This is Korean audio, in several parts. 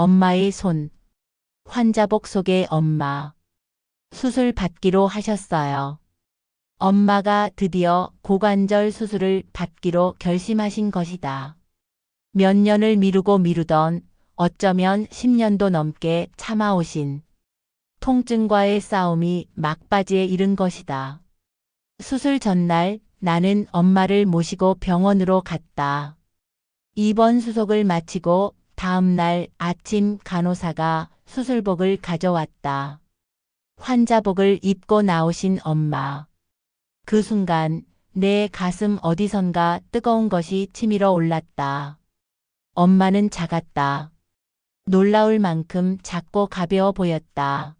엄마의 손. 환자복 속의 엄마. 수술 받기로 하셨어요. 엄마가 드디어 고관절 수술을 받기로 결심하신 것이다. 몇 년을 미루고 미루던 어쩌면 10년도 넘게 참아오신 통증과의 싸움이 막바지에 이른 것이다. 수술 전날 나는 엄마를 모시고 병원으로 갔다. 입원 수속을 마치고 다음 날 아침 간호사가 수술복을 가져왔다. 환자복을 입고 나오신 엄마. 그 순간 내 가슴 어디선가 뜨거운 것이 치밀어 올랐다. 엄마는 작았다. 놀라울 만큼 작고 가벼워 보였다.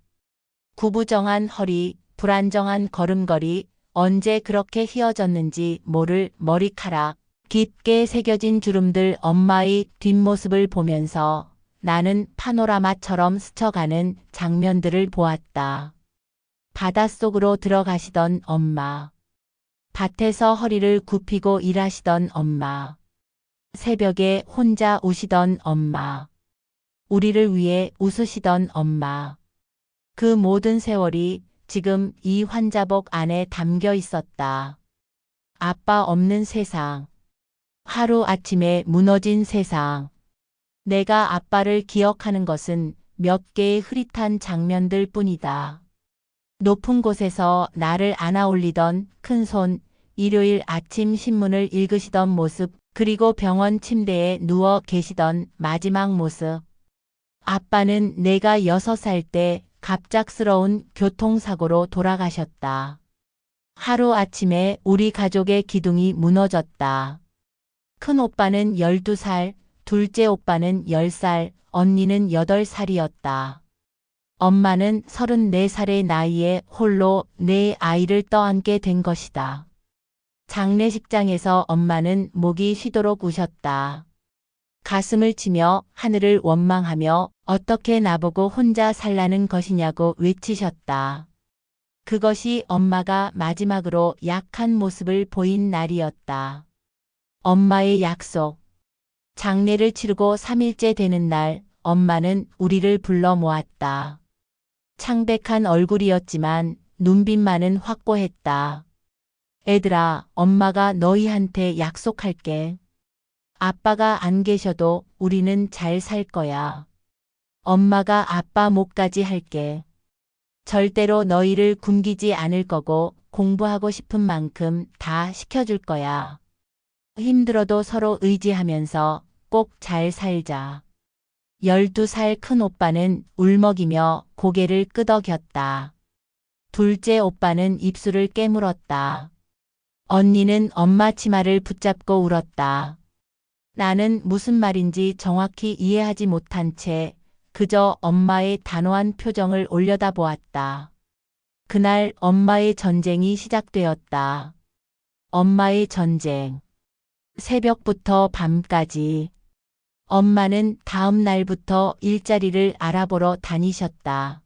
구부정한 허리, 불안정한 걸음걸이, 언제 그렇게 휘어졌는지 모를 머리카락, 깊게 새겨진 주름들. 엄마의 뒷모습을 보면서 나는 파노라마처럼 스쳐가는 장면들을 보았다. 바닷속으로 들어가시던 엄마. 밭에서 허리를 굽히고 일하시던 엄마. 새벽에 혼자 우시던 엄마. 우리를 위해 웃으시던 엄마. 그 모든 세월이 지금 이 환자복 안에 담겨 있었다. 아빠 없는 세상. 하루아침에 무너진 세상. 내가 아빠를 기억하는 것은 몇 개의 흐릿한 장면들 뿐이다. 높은 곳에서 나를 안아 올리던 큰 손, 일요일 아침 신문을 읽으시던 모습, 그리고 병원 침대에 누워 계시던 마지막 모습. 아빠는 내가 6살 때 갑작스러운 교통사고로 돌아가셨다. 하루아침에 우리 가족의 기둥이 무너졌다. 큰 오빠는 12살, 둘째 오빠는 10살, 언니는 8살이었다. 엄마는 34살의 나이에 홀로 내 아이를 떠안게 된 것이다. 장례식장에서 엄마는 목이 쉬도록 우셨다. 가슴을 치며 하늘을 원망하며 어떻게 나보고 혼자 살라는 것이냐고 외치셨다. 그것이 엄마가 마지막으로 약한 모습을 보인 날이었다. 엄마의 약속. 장례를 치르고 3일째 되는 날 엄마는 우리를 불러 모았다. 창백한 얼굴이었지만 눈빛만은 확고했다. 애들아, 엄마가 너희한테 약속할게. 아빠가 안 계셔도 우리는 잘 살 거야. 엄마가 아빠 목까지 할게. 절대로 너희를 굶기지 않을 거고 공부하고 싶은 만큼 다 시켜줄 거야. 힘들어도 서로 의지하면서 꼭 잘 살자. 12살 큰 오빠는 울먹이며 고개를 끄덕였다. 둘째 오빠는 입술을 깨물었다. 언니는 엄마 치마를 붙잡고 울었다. 나는 무슨 말인지 정확히 이해하지 못한 채 그저 엄마의 단호한 표정을 올려다보았다. 그날 엄마의 전쟁이 시작되었다. 엄마의 전쟁. 새벽부터 밤까지. 엄마는 다음 날부터 일자리를 알아보러 다니셨다.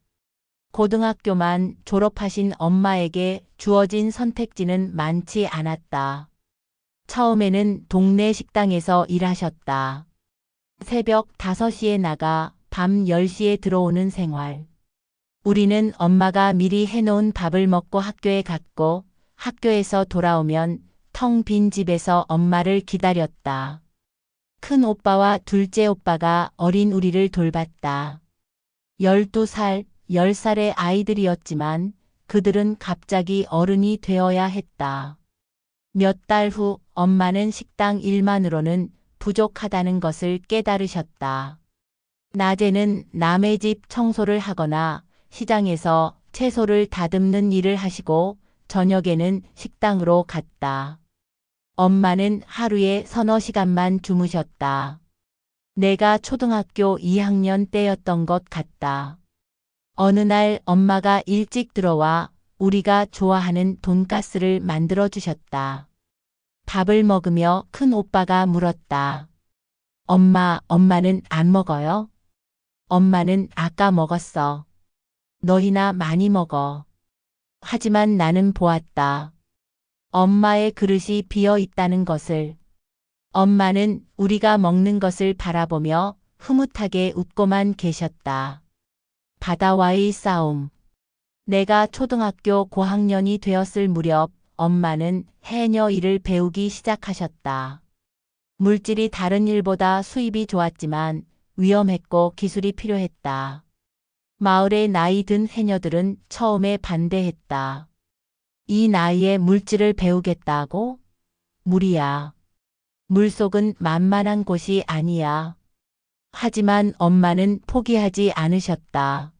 고등학교만 졸업하신 엄마에게 주어진 선택지는 많지 않았다. 처음에는 동네 식당에서 일하셨다. 새벽 5시에 나가 밤 10시에 들어오는 생활. 우리는 엄마가 미리 해놓은 밥을 먹고 학교에 갔고 학교에서 돌아오면 텅 빈 집에서 엄마를 기다렸다. 큰 오빠와 둘째 오빠가 어린 우리를 돌봤다. 12살, 10살의 아이들이었지만 그들은 갑자기 어른이 되어야 했다. 몇 달 후 엄마는 식당 일만으로는 부족하다는 것을 깨달으셨다. 낮에는 남의 집 청소를 하거나 시장에서 채소를 다듬는 일을 하시고 저녁에는 식당으로 갔다. 엄마는 하루에 서너 시간만 주무셨다. 내가 초등학교 2학년 때였던 것 같다. 어느 날 엄마가 일찍 들어와 우리가 좋아하는 돈가스를 만들어 주셨다. 밥을 먹으며 큰 오빠가 물었다. 엄마는 안 먹어요? 엄마는 아까 먹었어. 너희나 많이 먹어. 하지만 나는 보았다. 엄마의 그릇이 비어 있다는 것을. 엄마는 우리가 먹는 것을 바라보며 흐뭇하게 웃고만 계셨다. 바다와의 싸움. 내가 초등학교 고학년이 되었을 무렵 엄마는 해녀 일을 배우기 시작하셨다. 물질이 다른 일보다 수입이 좋았지만 위험했고 기술이 필요했다. 마을의 나이 든 해녀들은 처음에 반대했다. 이 나이에 물질을 배우겠다고? 무리야. 물속은 만만한 곳이 아니야. 하지만 엄마는 포기하지 않으셨다.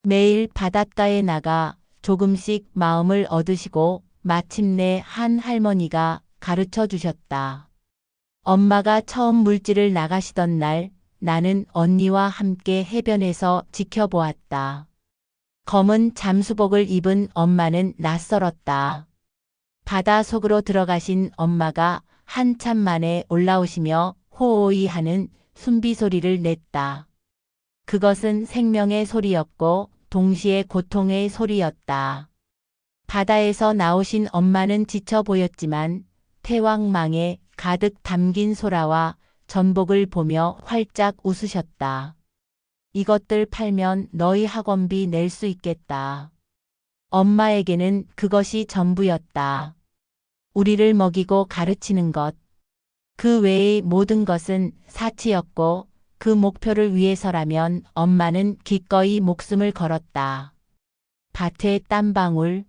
매일 바닷가에 나가 조금씩 마음을 얻으시고 마침내 한 할머니가 가르쳐 주셨다. 엄마가 처음 물질을 나가시던 날 나는 언니와 함께 해변에서 지켜보았다. 검은 잠수복을 입은 엄마는 낯설었다. 바다 속으로 들어가신 엄마가 한참 만에 올라오시며 호오이 하는 숨비 소리를 냈다. 그것은 생명의 소리였고 동시에 고통의 소리였다. 바다에서 나오신 엄마는 지쳐 보였지만 태왕망에 가득 담긴 소라와 전복을 보며 활짝 웃으셨다. 이것들 팔면 너희 학원비 낼 수 있겠다. 엄마에게는 그것이 전부였다. 우리를 먹이고 가르치는 것. 그 외의 모든 것은 사치였고 그 목표를 위해서라면 엄마는 기꺼이 목숨을 걸었다. 밭에 땀방울.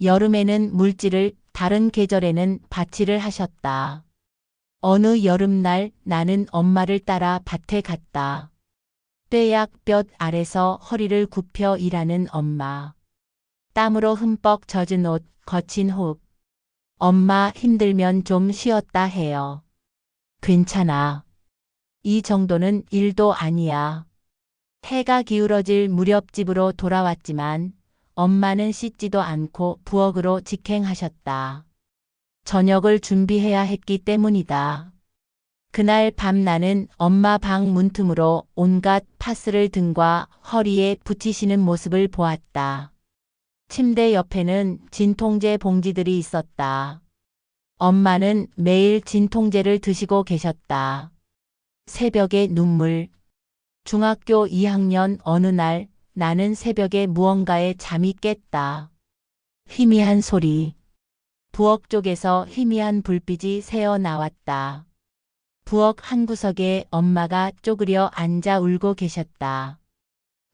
여름에는 물질을, 다른 계절에는 밭일을 하셨다. 어느 여름날 나는 엄마를 따라 밭에 갔다. 뙤약볕 아래서 허리를 굽혀 일하는 엄마. 땀으로 흠뻑 젖은 옷, 거친 호흡. 엄마 힘들면 좀 쉬었다 해요. 괜찮아. 이 정도는 일도 아니야. 해가 기울어질 무렵 집으로 돌아왔지만 엄마는 씻지도 않고 부엌으로 직행하셨다. 저녁을 준비해야 했기 때문이다. 그날 밤 나는 엄마 방 문틈으로 온갖 파스를 등과 허리에 붙이시는 모습을 보았다. 침대 옆에는 진통제 봉지들이 있었다. 엄마는 매일 진통제를 드시고 계셨다. 새벽의 눈물. 중학교 2학년 어느 날 나는 새벽에 무언가에 잠이 깼다. 희미한 소리. 부엌 쪽에서 희미한 불빛이 새어 나왔다. 부엌 한 구석에 엄마가 쪼그려 앉아 울고 계셨다.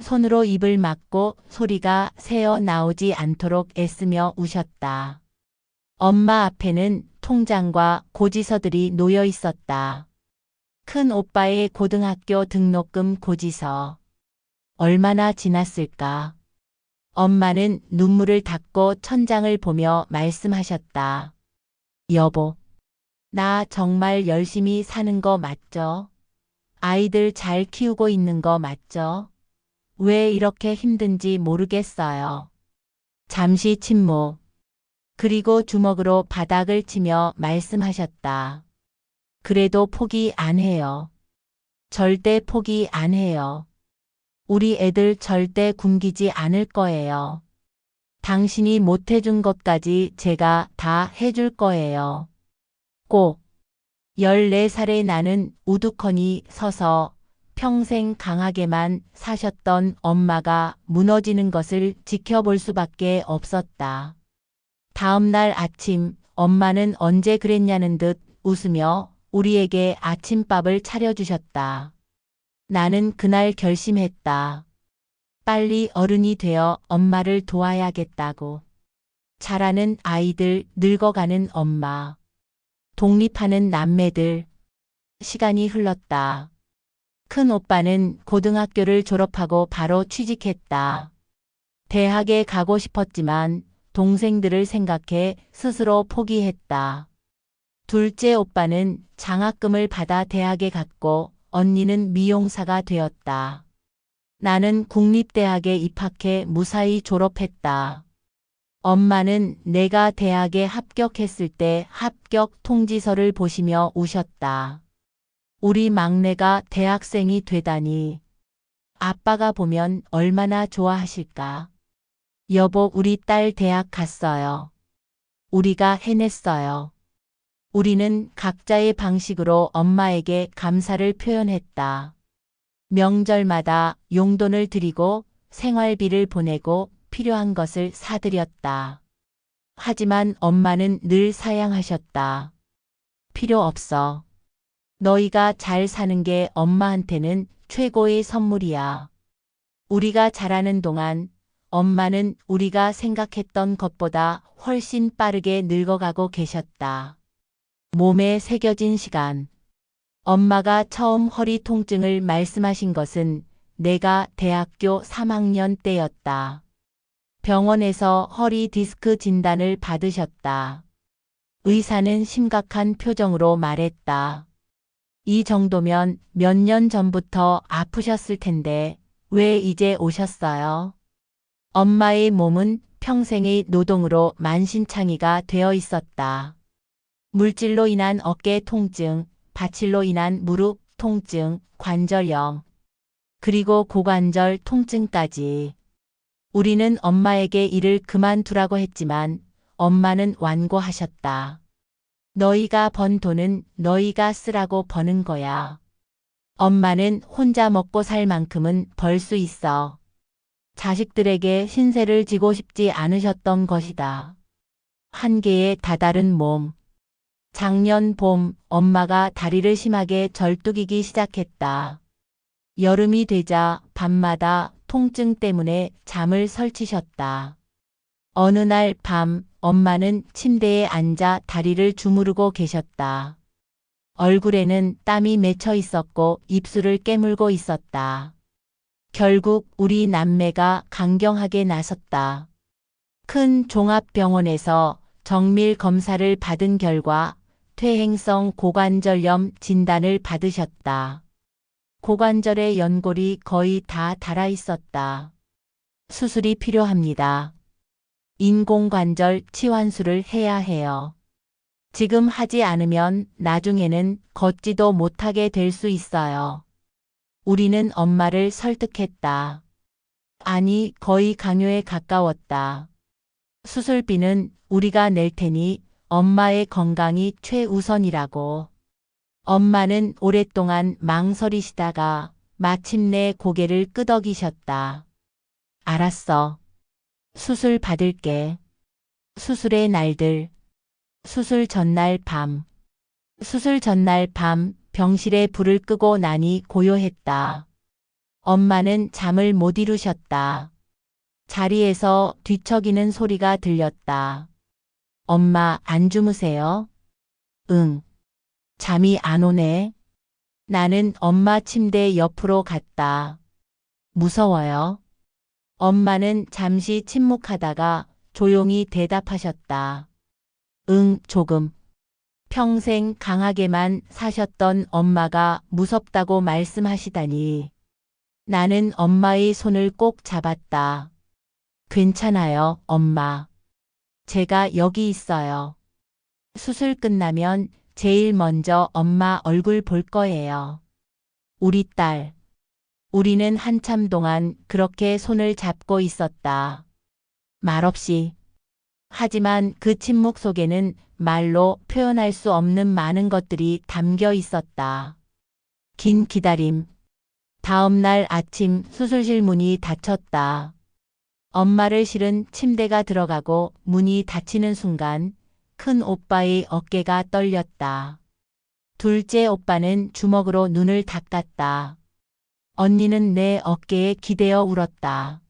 손으로 입을 막고 소리가 새어 나오지 않도록 애쓰며 우셨다. 엄마 앞에는 통장과 고지서들이 놓여 있었다. 큰 오빠의 고등학교 등록금 고지서. 얼마나 지났을까? 엄마는 눈물을 닦고 천장을 보며 말씀하셨다. 여보, 나 정말 열심히 사는 거 맞죠? 아이들 잘 키우고 있는 거 맞죠? 왜 이렇게 힘든지 모르겠어요. 잠시 침묵. 그리고 주먹으로 바닥을 치며 말씀하셨다. 그래도 포기 안 해요. 절대 포기 안 해요. 우리 애들 절대 굶기지 않을 거예요. 당신이 못 해준 것까지 제가 다 해줄 거예요. 꼭. 14살의 나는 우두커니 서서 평생 강하게만 사셨던 엄마가 무너지는 것을 지켜볼 수밖에 없었다. 다음 날 아침 엄마는 언제 그랬냐는 듯 웃으며 우리에게 아침밥을 차려주셨다. 나는 그날 결심했다. 빨리 어른이 되어 엄마를 도와야겠다고. 자라는 아이들, 늙어가는 엄마. 독립하는 남매들. 시간이 흘렀다. 큰 오빠는 고등학교를 졸업하고 바로 취직했다. 대학에 가고 싶었지만 동생들을 생각해 스스로 포기했다. 둘째 오빠는 장학금을 받아 대학에 갔고 언니는 미용사가 되었다. 나는 국립대학에 입학해 무사히 졸업했다. 엄마는 내가 대학에 합격했을 때 합격 통지서를 보시며 우셨다. 우리 막내가 대학생이 되다니. 아빠가 보면 얼마나 좋아하실까. 여보, 우리 딸 대학 갔어요. 우리가 해냈어요. 우리는 각자의 방식으로 엄마에게 감사를 표현했다. 명절마다 용돈을 드리고 생활비를 보내고 필요한 것을 사드렸다. 하지만 엄마는 늘 사양하셨다. 필요 없어. 너희가 잘 사는 게 엄마한테는 최고의 선물이야. 우리가 자라는 동안 엄마는 우리가 생각했던 것보다 훨씬 빠르게 늙어가고 계셨다. 몸에 새겨진 시간. 엄마가 처음 허리 통증을 말씀하신 것은 내가 대학교 3학년 때였다. 병원에서 허리 디스크 진단을 받으셨다. 의사는 심각한 표정으로 말했다. 이 정도면 몇 년 전부터 아프셨을 텐데 왜 이제 오셨어요? 엄마의 몸은 평생의 노동으로 만신창이가 되어 있었다. 물질로 인한 어깨 통증, 다칠로 인한 무릎 통증, 관절염, 그리고 고관절 통증까지. 우리는 엄마에게 일을 그만두라고 했지만 엄마는 완고하셨다. 너희가 번 돈은 너희가 쓰라고 버는 거야. 엄마는 혼자 먹고 살 만큼은 벌 수 있어. 자식들에게 신세를 지고 싶지 않으셨던 것이다. 한계에 다다른 몸. 작년 봄 엄마가 다리를 심하게 절뚝이기 시작했다. 여름이 되자 밤마다 통증 때문에 잠을 설치셨다. 어느 날 밤 엄마는 침대에 앉아 다리를 주무르고 계셨다. 얼굴에는 땀이 맺혀 있었고 입술을 깨물고 있었다. 결국 우리 남매가 강경하게 나섰다. 큰 종합병원에서 정밀 검사를 받은 결과 퇴행성 고관절염 진단을 받으셨다. 고관절의 연골이 거의 다 닳아 있었다. 수술이 필요합니다. 인공관절 치환술을 해야 해요. 지금 하지 않으면 나중에는 걷지도 못하게 될 수 있어요. 우리는 엄마를 설득했다. 아니, 거의 강요에 가까웠다. 수술비는 우리가 낼 테니 엄마의 건강이 최우선이라고. 엄마는 오랫동안 망설이시다가 마침내 고개를 끄덕이셨다. 알았어. 수술 받을게. 수술의 날들. 수술 전날 밤. 수술 전날 밤 병실에 불을 끄고 나니 고요했다. 엄마는 잠을 못 이루셨다. 자리에서 뒤척이는 소리가 들렸다. 엄마, 안 주무세요? 응. 잠이 안 오네. 나는 엄마 침대 옆으로 갔다. 무서워요? 엄마는 잠시 침묵하다가 조용히 대답하셨다. 응, 조금. 평생 강하게만 사셨던 엄마가 무섭다고 말씀하시다니. 나는 엄마의 손을 꼭 잡았다. 괜찮아요, 엄마. 제가 여기 있어요. 수술 끝나면 제일 먼저 엄마 얼굴 볼 거예요. 우리 딸. 우리는 한참 동안 그렇게 손을 잡고 있었다. 말없이. 하지만 그 침묵 속에는 말로 표현할 수 없는 많은 것들이 담겨 있었다. 긴 기다림. 다음 날 아침 수술실 문이 닫혔다. 엄마를 실은 침대가 들어가고 문이 닫히는 순간 큰 오빠의 어깨가 떨렸다. 둘째 오빠는 주먹으로 눈을 닦았다. 언니는 내 어깨에 기대어 울었다.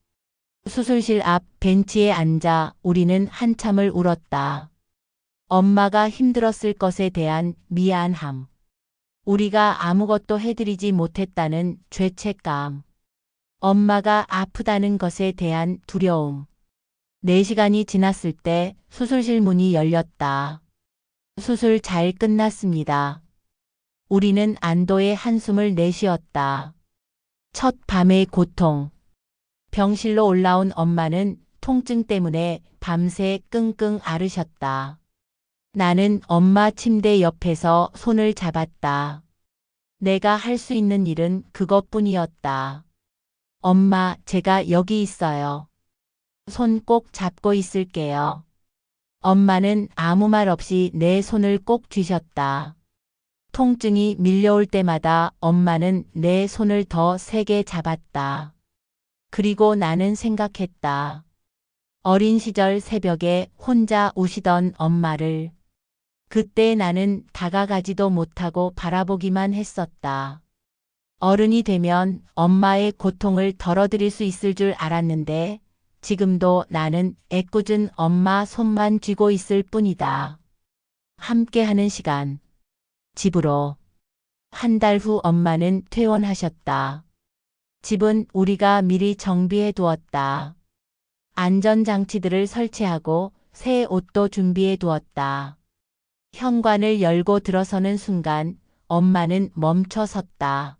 수술실 앞 벤치에 앉아 우리는 한참을 울었다. 엄마가 힘들었을 것에 대한 미안함. 우리가 아무것도 해드리지 못했다는 죄책감. 엄마가 아프다는 것에 대한 두려움. 4시간이 지났을 때 수술실 문이 열렸다. 수술 잘 끝났습니다. 우리는 안도의 한숨을 내쉬었다. 첫 밤의 고통. 병실로 올라온 엄마는 통증 때문에 밤새 끙끙 앓으셨다. 나는 엄마 침대 옆에서 손을 잡았다. 내가 할 수 있는 일은 그것뿐이었다. 엄마, 제가 여기 있어요. 손 꼭 잡고 있을게요. 엄마는 아무 말 없이 내 손을 꼭 쥐셨다. 통증이 밀려올 때마다 엄마는 내 손을 더 세게 잡았다. 그리고 나는 생각했다. 어린 시절 새벽에 혼자 우시던 엄마를. 그때 나는 다가가지도 못하고 바라보기만 했었다. 어른이 되면 엄마의 고통을 덜어드릴 수 있을 줄 알았는데 지금도 나는 애꿎은 엄마 손만 쥐고 있을 뿐이다. 함께하는 시간. 집으로. 한 달 후 엄마는 퇴원하셨다. 집은 우리가 미리 정비해 두었다. 안전장치들을 설치하고 새 옷도 준비해 두었다. 현관을 열고 들어서는 순간 엄마는 멈춰 섰다.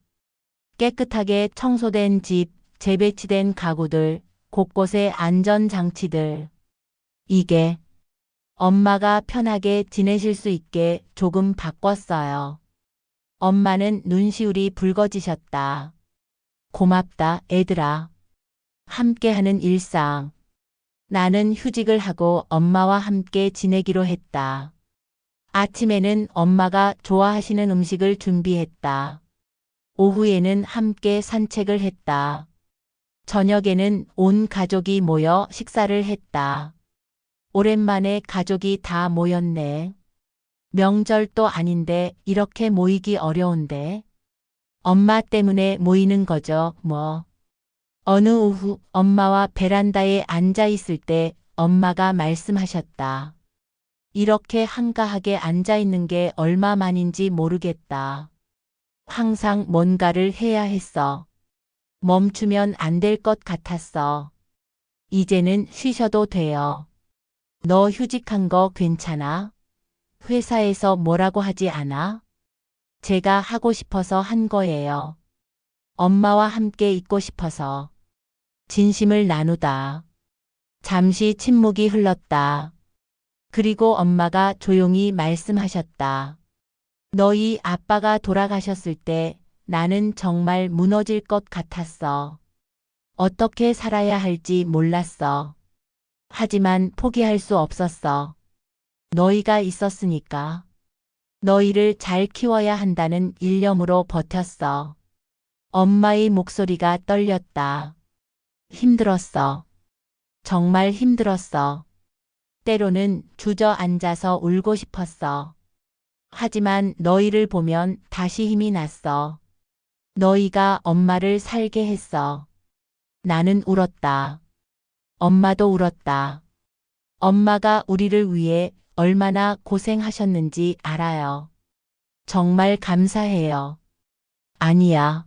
깨끗하게 청소된 집, 재배치된 가구들, 곳곳에 안전장치들. 이게 엄마가 편하게 지내실 수 있게 조금 바꿨어요. 엄마는 눈시울이 붉어지셨다. 고맙다, 애들아. 함께하는 일상. 나는 휴직을 하고 엄마와 함께 지내기로 했다. 아침에는 엄마가 좋아하시는 음식을 준비했다. 오후에는 함께 산책을 했다. 저녁에는 온 가족이 모여 식사를 했다. 오랜만에 가족이 다 모였네. 명절도 아닌데 이렇게 모이기 어려운데. 엄마 때문에 모이는 거죠, 뭐. 어느 오후 엄마와 베란다에 앉아 있을 때 엄마가 말씀하셨다. 이렇게 한가하게 앉아 있는 게 얼마만인지 모르겠다. 항상 뭔가를 해야 했어. 멈추면 안 될 것 같았어. 이제는 쉬셔도 돼요. 너 휴직한 거 괜찮아? 회사에서 뭐라고 하지 않아? 제가 하고 싶어서 한 거예요. 엄마와 함께 있고 싶어서. 진심을 나누다. 잠시 침묵이 흘렀다. 그리고 엄마가 조용히 말씀하셨다. 너희 아빠가 돌아가셨을 때 나는 정말 무너질 것 같았어. 어떻게 살아야 할지 몰랐어. 하지만 포기할 수 없었어. 너희가 있었으니까. 너희를 잘 키워야 한다는 일념으로 버텼어. 엄마의 목소리가 떨렸다. 힘들었어. 정말 힘들었어. 때로는 주저앉아서 울고 싶었어. 하지만 너희를 보면 다시 힘이 났어. 너희가 엄마를 살게 했어. 나는 울었다. 엄마도 울었다. 엄마가 우리를 위해 얼마나 고생하셨는지 알아요. 정말 감사해요. 아니야.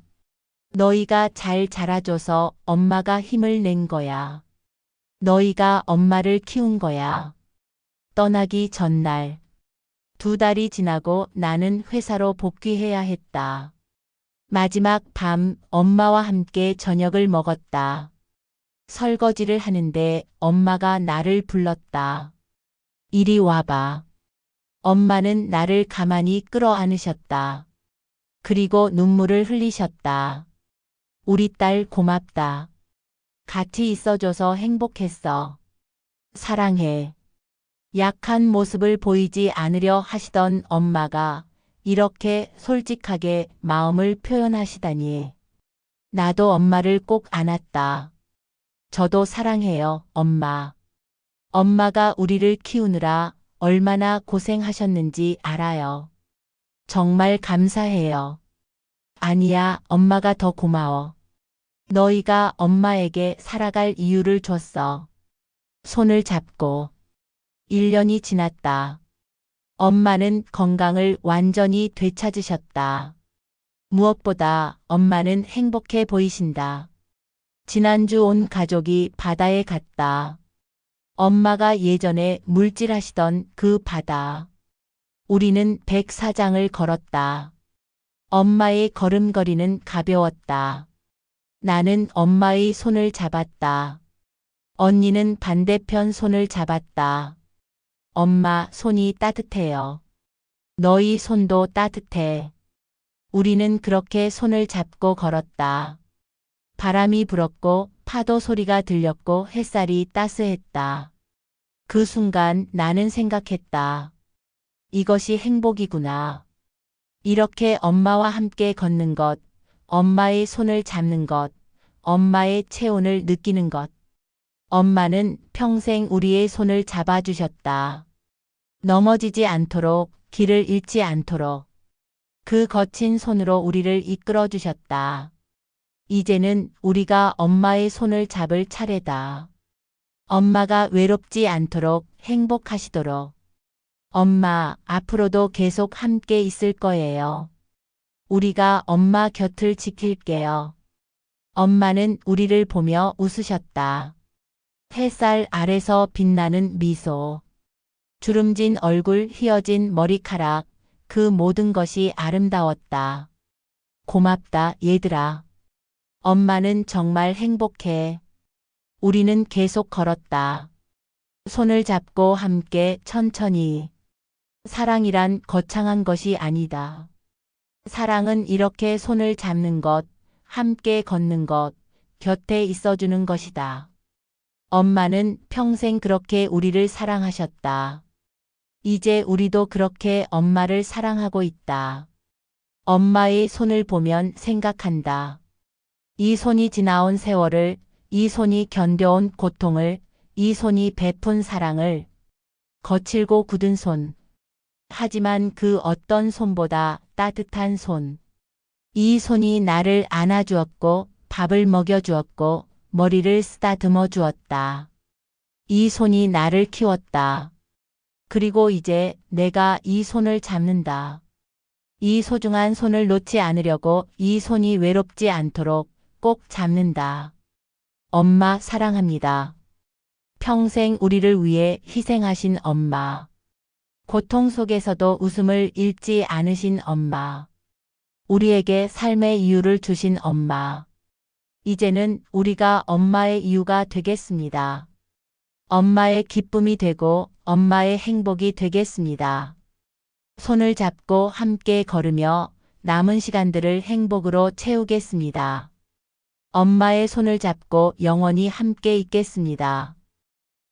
너희가 잘 자라줘서 엄마가 힘을 낸 거야. 너희가 엄마를 키운 거야. 떠나기 전날. 2달이 지나고 나는 회사로 복귀해야 했다. 마지막 밤 엄마와 함께 저녁을 먹었다. 설거지를 하는데 엄마가 나를 불렀다. 이리 와봐. 엄마는 나를 가만히 끌어안으셨다. 그리고 눈물을 흘리셨다. 우리 딸 고맙다. 같이 있어줘서 행복했어. 사랑해. 약한 모습을 보이지 않으려 하시던 엄마가 이렇게 솔직하게 마음을 표현하시다니. 나도 엄마를 꼭 안았다. 저도 사랑해요, 엄마. 엄마가 우리를 키우느라 얼마나 고생하셨는지 알아요. 정말 감사해요. 아니야, 엄마가 더 고마워. 너희가 엄마에게 살아갈 이유를 줬어. 손을 잡고. 1년이 지났다. 엄마는 건강을 완전히 되찾으셨다. 무엇보다 엄마는 행복해 보이신다. 지난주 온 가족이 바다에 갔다. 엄마가 예전에 물질하시던 그 바다. 우리는 104장을 걸었다. 엄마의 걸음걸이는 가벼웠다. 나는 엄마의 손을 잡았다. 언니는 반대편 손을 잡았다. 엄마 손이 따뜻해요. 너희 손도 따뜻해. 우리는 그렇게 손을 잡고 걸었다. 바람이 불었고 파도 소리가 들렸고 햇살이 따스했다. 그 순간 나는 생각했다. 이것이 행복이구나. 이렇게 엄마와 함께 걷는 것, 엄마의 손을 잡는 것, 엄마의 체온을 느끼는 것. 엄마는 평생 우리의 손을 잡아주셨다. 넘어지지 않도록, 길을 잃지 않도록. 그 거친 손으로 우리를 이끌어 주셨다. 이제는 우리가 엄마의 손을 잡을 차례다. 엄마가 외롭지 않도록, 행복하시도록. 엄마, 앞으로도 계속 함께 있을 거예요. 우리가 엄마 곁을 지킬게요. 엄마는 우리를 보며 웃으셨다. 햇살 아래서 빛나는 미소. 주름진 얼굴, 휘어진 머리카락, 그 모든 것이 아름다웠다. 고맙다, 얘들아. 엄마는 정말 행복해. 우리는 계속 걸었다. 손을 잡고 함께 천천히. 사랑이란 거창한 것이 아니다. 사랑은 이렇게 손을 잡는 것, 함께 걷는 것, 곁에 있어주는 것이다. 엄마는 평생 그렇게 우리를 사랑하셨다. 이제 우리도 그렇게 엄마를 사랑하고 있다. 엄마의 손을 보면 생각한다. 이 손이 지나온 세월을, 이 손이 견뎌온 고통을, 이 손이 베푼 사랑을. 거칠고 굳은 손. 하지만 그 어떤 손보다 따뜻한 손. 이 손이 나를 안아주었고, 밥을 먹여주었고, 머리를 쓰다듬어 주었다. 이 손이 나를 키웠다. 그리고 이제 내가 이 손을 잡는다. 이 소중한 손을 놓지 않으려고, 이 손이 외롭지 않도록 꼭 잡는다. 엄마 사랑합니다. 평생 우리를 위해 희생하신 엄마. 고통 속에서도 웃음을 잃지 않으신 엄마. 우리에게 삶의 이유를 주신 엄마. 이제는 우리가 엄마의 이유가 되겠습니다. 엄마의 기쁨이 되고 엄마의 행복이 되겠습니다. 손을 잡고 함께 걸으며 남은 시간들을 행복으로 채우겠습니다. 엄마의 손을 잡고 영원히 함께 있겠습니다.